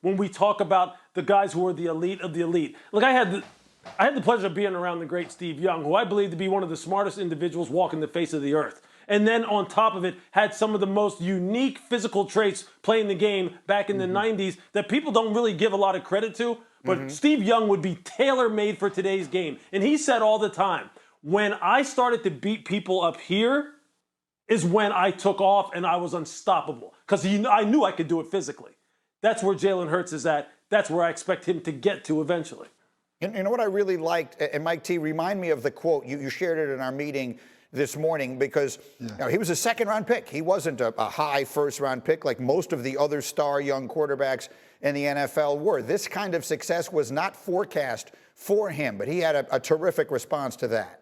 when we talk about the guys who are the elite of the elite. Look, I had the pleasure of being around the great Steve Young, who I believe to be one of the smartest individuals walking the face of the earth. And then on top of it, had some of the most unique physical traits playing the game back in the 90s that people don't really give a lot of credit to. But Steve Young would be tailor-made for today's game. And he said all the time, when I started to beat people up here is when I took off and I was unstoppable. Because I knew I could do it physically. That's where Jalen Hurts is at. That's where I expect him to get to eventually. You know what I really liked, and Mike T, remind me of the quote. You shared it in our meeting this morning because he was a second-round pick. He wasn't a high first-round pick like most of the other star young quarterbacks in the NFL were. This kind of success was not forecast for him, but he had a terrific response to that.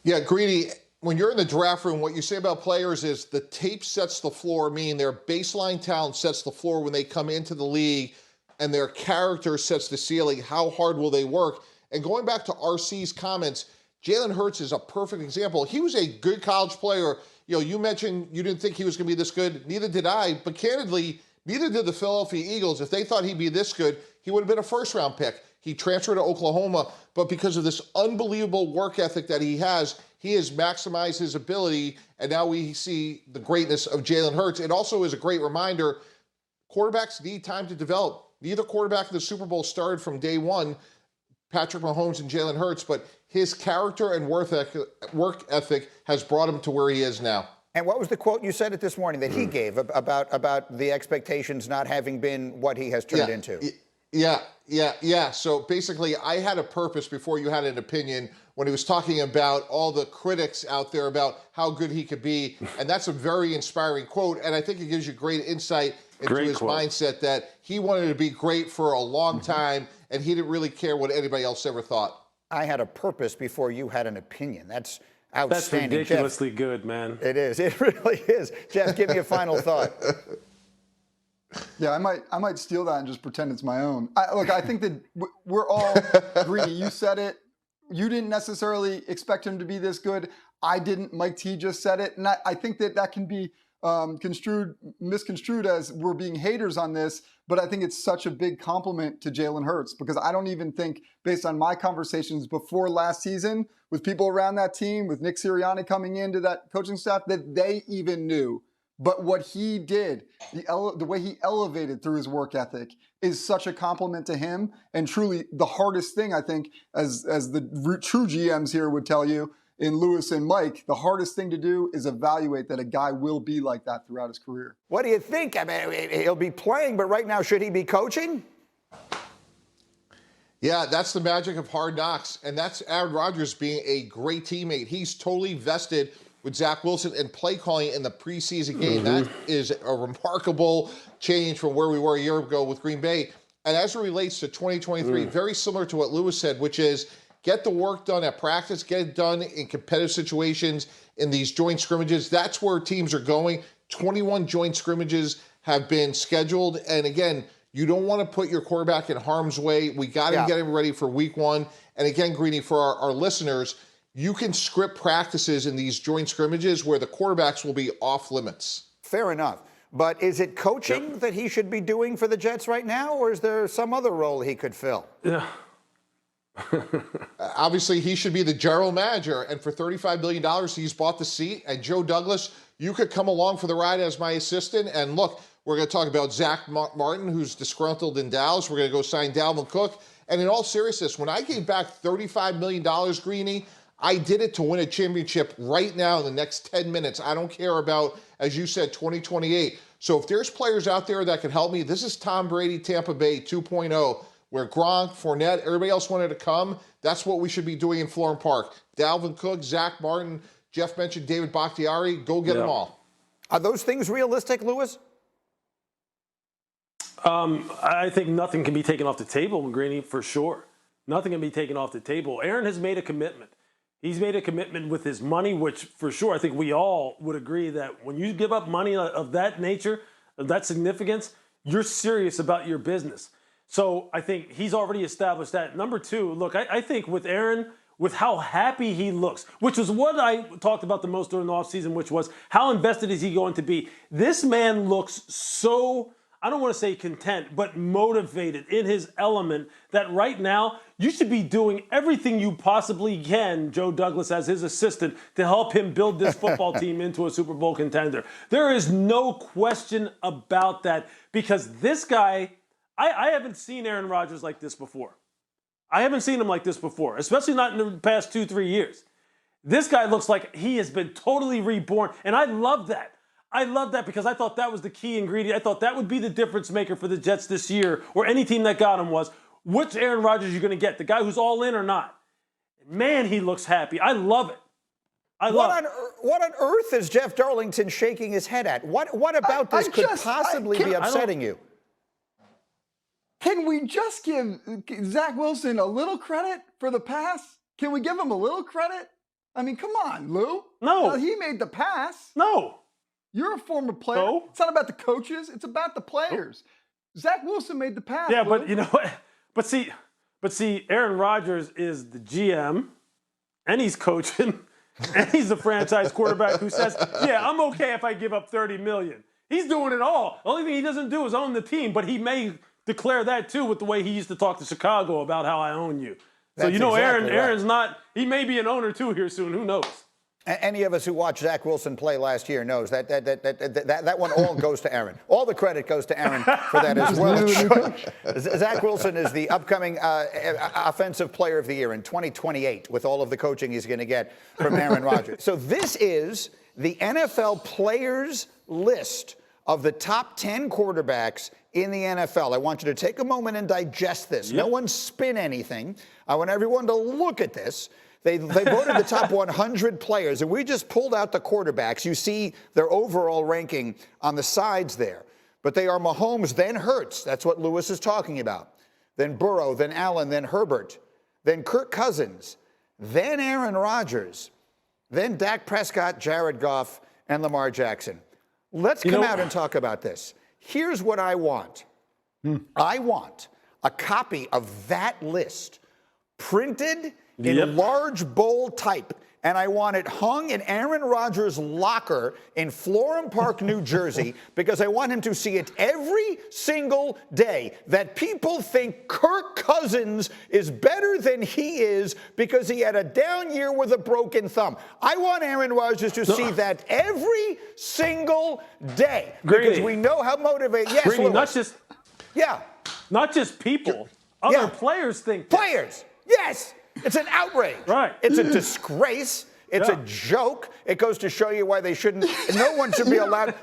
Yeah, Greedy, when you're in the draft room, what you say about players is the tape sets the floor, meaning their baseline talent sets the floor when they come into the league, and their character sets the ceiling. How hard will they work? And going back to RC's comments, Jalen Hurts is a perfect example. He was a good college player. You know, you mentioned you didn't think he was going to be this good. Neither did I. But candidly, neither did the Philadelphia Eagles. If they thought he'd be this good, he would have been a first-round pick. He transferred to Oklahoma, but because of this unbelievable work ethic that he has maximized his ability, and now we see the greatness of Jalen Hurts. It also is a great reminder, quarterbacks need time to develop. Neither quarterback in the Super Bowl started from day one, Patrick Mahomes and Jalen Hurts, but his character and work ethic has brought him to where he is now. And what was the quote you said it this morning that he gave about the expectations not having been what he has turned into? Yeah. So basically, I had a purpose before you had an opinion when he was talking about all the critics out there about how good he could be. And that's a very inspiring quote. And I think it gives you great insight into his mindset that he wanted to be great for a long time, and he didn't really care what anybody else ever thought. I had a purpose before you had an opinion. That's outstanding. That's ridiculously good, man. It is. It really is. Jeff, give me a final thought. Yeah, I might steal that and just pretend it's my own. Look, I think that we're all greedy. You said it. You didn't necessarily expect him to be this good. I didn't. Mike T just said it. And I think that can be misconstrued as we're being haters on this, but I think it's such a big compliment to Jalen Hurts because I don't even think, based on my conversations before last season with people around that team, with Nick Sirianni coming into that coaching staff, that they even knew. But what he did, the way he elevated through his work ethic is such a compliment to him. And truly the hardest thing, I think, as the true GMs here would tell you, in Lewis and Mike, the hardest thing to do is evaluate that a guy will be like that throughout his career. What do you think? I mean, he'll be playing, but right now, should he be coaching? Yeah, that's the magic of Hard Knocks, and that's Aaron Rodgers being a great teammate. He's totally vested with Zach Wilson and play calling in the preseason game. That is a remarkable change from where we were a year ago with Green Bay. And as it relates to 2023, very similar to what Lewis said, which is get the work done at practice, get it done in competitive situations, in these joint scrimmages. That's where teams are going. 21 joint scrimmages have been scheduled. And again, you don't want to put your quarterback in harm's way. We got to get him ready for week one. And again, Greeny, for our listeners, you can script practices in these joint scrimmages where the quarterbacks will be off limits. Fair enough. But is it coaching that he should be doing for the Jets right now, or is there some other role he could fill? Yeah. Obviously, he should be the general manager, and for $35 million, he's bought the seat. And Joe Douglas, you could come along for the ride as my assistant. And look, we're going to talk about Zach Martin, who's disgruntled in Dallas. We're going to go sign Dalvin Cook. And in all seriousness, when I gave back $35 million, Greeny, I did it to win a championship right now in the next 10 minutes. I don't care about, as you said, 2028. So if there's players out there that can help me, this is Tom Brady, Tampa Bay 2.0. Where Gronk, Fournette, everybody else wanted to come. That's what we should be doing in Florham Park. Dalvin Cook, Zach Martin, Jeff mentioned David Bakhtiari. Go get them all. Are those things realistic, Lewis? I think nothing can be taken off the table, Greeny, for sure. Nothing can be taken off the table. Aaron has made a commitment. He's made a commitment with his money, which for sure I think we all would agree that when you give up money of that nature, of that significance, you're serious about your business. So I think he's already established that. Number two, look, I think with Aaron, with how happy he looks, which was what I talked about the most during the offseason, which was how invested is he going to be? This man looks so, I don't want to say content, but motivated in his element that right now you should be doing everything you possibly can, Joe Douglas as his assistant, to help him build this football team into a Super Bowl contender. There is no question about that because this guy, I haven't seen Aaron Rodgers like this before. I haven't seen him like this before, especially not in the past 2-3 years. This guy looks like he has been totally reborn, and I love that. I love that because I thought that was the key ingredient. I thought that would be the difference maker for the Jets this year, or any team that got him, was which Aaron Rodgers you're going to get, the guy who's all in or not. Man, he looks happy. I love it. What on earth is Jeff Darlington shaking his head at? What about this could possibly be upsetting you? Can we just give Zach Wilson a little credit for the pass? Can we give him a little credit? I mean, come on, Lou. No. He made the pass. No. You're a former player. No. It's not about the coaches. It's about the players. Nope. Zach Wilson made the pass. Yeah, Lou. but you know what? But see, Aaron Rodgers is the GM, and he's coaching, and he's the franchise quarterback who says, yeah, I'm okay if I give up $30 million. He's doing it all. The only thing he doesn't do is own the team, but he may declare that too with the way he used to talk to Chicago about how I own you. So, That's exactly Aaron's not, he may be an owner too here soon. Who knows? Any of us who watched Zach Wilson play last year knows that one all goes to Aaron. All the credit goes to Aaron for that as well. Zach Wilson is the upcoming Offensive Player of the Year in 2028 with all of the coaching he's going to get from Aaron Rodgers. So this is the NFL players list of the top 10 quarterbacks in the NFL. I want you to take a moment and digest this. Yep. No one spin anything. I want everyone to look at this. They voted the top 100 players, and we just pulled out the quarterbacks. You see their overall ranking on the sides there. But they are Mahomes, then Hurts. That's what Lewis is talking about. Then Burrow, then Allen, then Herbert, then Kirk Cousins, then Aaron Rodgers, then Dak Prescott, Jared Goff, and Lamar Jackson. Let's come out and talk about this. Here's what I want. I want a copy of that list printed in large, bold type, and I want it hung in Aaron Rodgers' locker in Florham Park, New Jersey, because I want him to see it every single day, that people think Kirk Cousins is better than he is because he had a down year with a broken thumb. I want Aaron Rodgers to see that every single day, because we know how motivated. Yes, Lewis. Not just people. Other players think that. Players, yes. It's an outrage. Right. It's a disgrace. It's a joke. It goes to show you why they shouldn't. No one should be allowed.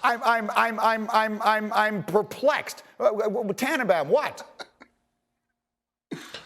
I'm perplexed. Tannenbaum, what?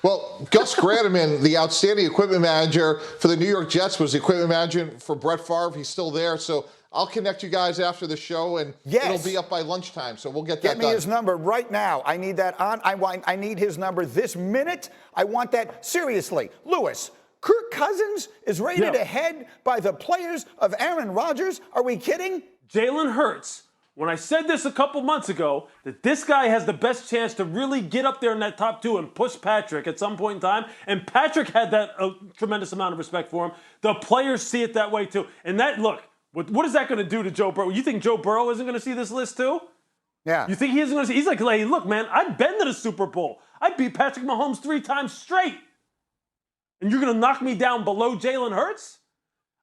Well, Gus Grandeman, the outstanding equipment manager for the New York Jets, was the equipment manager for Brett Favre. He's still there. So I'll connect you guys after the show, and it'll be up by lunchtime. So we'll get that done. Get me his number right now. I need that on. I need his number this minute. I want that. Seriously. Lewis, Kirk Cousins is rated ahead by the players of Aaron Rodgers. Are we kidding? Jalen Hurts. When I said this a couple months ago, that this guy has the best chance to really get up there in that top two and push Patrick at some point in time, and Patrick had that tremendous amount of respect for him, the players see it that way too. And that, look, what is that going to do to Joe Burrow? You think Joe Burrow isn't going to see this list too? Yeah. You think he isn't going to see? He's like, hey, look, man, I've been to the Super Bowl. I beat Patrick Mahomes 3 times straight. And you're going to knock me down below Jalen Hurts?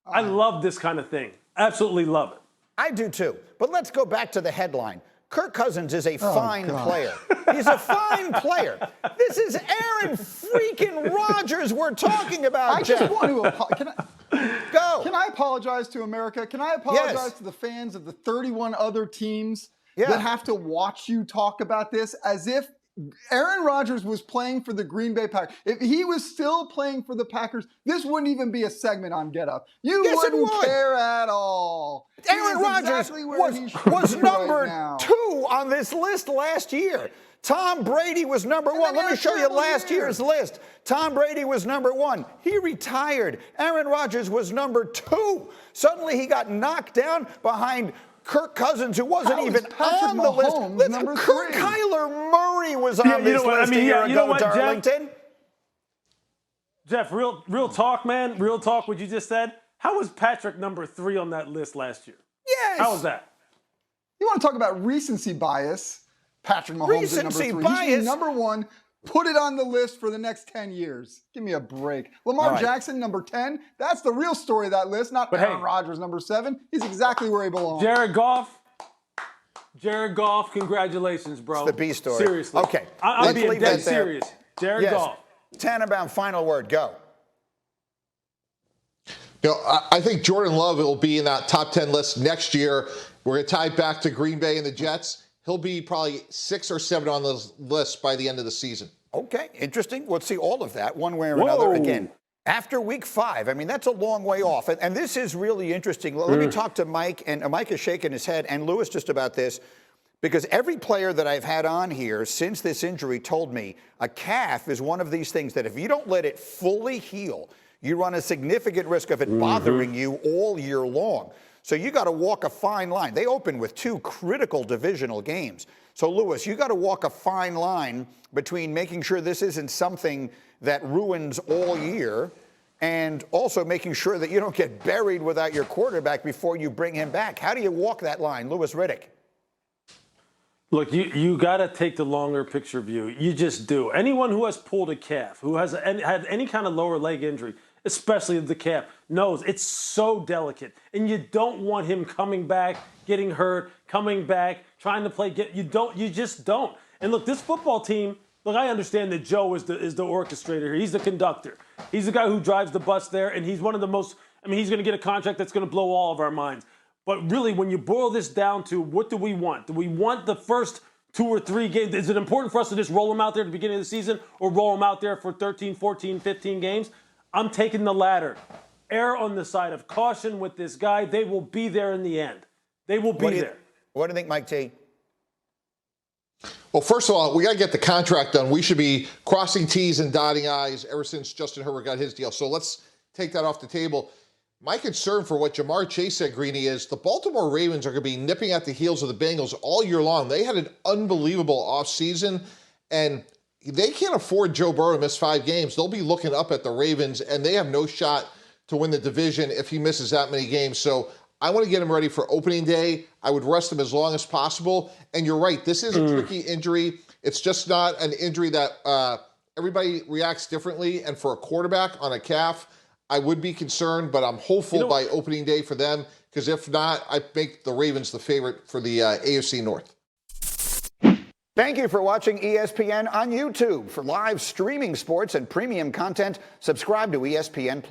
I love this kind of thing. Absolutely love it. I do too. But let's go back to the headline. Kirk Cousins is a fine player. He's a fine player. This is Aaron freaking Rodgers we're talking about, Jeff. I just want to Go. Can I apologize to America? Can I apologize to the fans of the 31 other teams that have to watch you talk about this as if Aaron Rodgers was playing for the Green Bay Packers? If he was still playing for the Packers, this wouldn't even be a segment on Get Up. You wouldn't care at all. Aaron Rodgers was number 2 on this list last year. Tom Brady was number 1. Let me show you last year's list. Tom Brady was number 1. He retired. Aaron Rodgers was number 2. Suddenly he got knocked down behind Kirk Cousins, who wasn't even on the list. Kyler Murray was on this list a year ago, Darlington. Jeff, real talk, man. Real talk, what you just said. How was Patrick number 3 on that list last year? Yes. How was that? You want to talk about recency bias? Patrick Mahomes at number 3. Recency He should bias? be number 1. Put it on the list for the next 10 years. Give me a break. Lamar Jackson, number 10. That's the real story of that list, not Aaron Rodgers, number 7. He's exactly where he belongs. Jared Goff, congratulations, bro. It's the B story. Seriously. Okay. I'm being dead serious. Jared Goff. Tannenbaum, final word, go. I think Jordan Love will be in that top 10 list next year. We're going to tie it back to Green Bay and the Jets. He'll be probably 6 or 7 on the list by the end of the season. Okay, interesting. We'll see all of that one way or another again. After week 5, I mean, that's a long way off. And this is really interesting. Let me talk to Mike, and Mike is shaking his head, and Lewis just about this, because every player that I've had on here since this injury told me a calf is one of these things that if you don't let it fully heal, you run a significant risk of it bothering you all year long. So you got to walk a fine line. They open with 2 critical divisional games. So, Lewis, you got to walk a fine line between making sure this isn't something that ruins all year and also making sure that you don't get buried without your quarterback before you bring him back. How do you walk that line, Louis Riddick? Look, you got to take the longer picture view. You just do. Anyone who has pulled a calf, who has had any kind of lower leg injury, especially the calf, knows it's so delicate. And you don't want him coming back, getting hurt, coming back, trying to play. You just don't. And look, this football team, look, I understand that Joe is the orchestrator here. He's the conductor. He's the guy who drives the bus there, and he's one of the most, he's going to get a contract that's going to blow all of our minds. But really, when you boil this down to what do we want? Do we want the first 2 or 3 games? Is it important for us to just roll them out there at the beginning of the season or roll them out there for 13, 14, 15 games? I'm taking the latter. Err on the side of caution with this guy. They will be there in the end. They will be there. What do you think, Mike T? Well, first of all, we got to get the contract done. We should be crossing T's and dotting I's ever since Justin Herbert got his deal. So let's take that off the table. My concern for what Jamar Chase said, Greeny, is the Baltimore Ravens are going to be nipping at the heels of the Bengals all year long. They had an unbelievable offseason, and they can't afford Joe Burrow to miss 5 games. They'll be looking up at the Ravens, and they have no shot to win the division if he misses that many games. So I want to get him ready for opening day. I would rest him as long as possible. And you're right, this is a tricky injury. It's just not an injury that everybody reacts differently. And for a quarterback on a calf, I would be concerned, but I'm hopeful by opening day for them, because if not, I make the Ravens the favorite for the AFC North. Thank you for watching ESPN on YouTube. For live streaming sports and premium content, subscribe to ESPN+.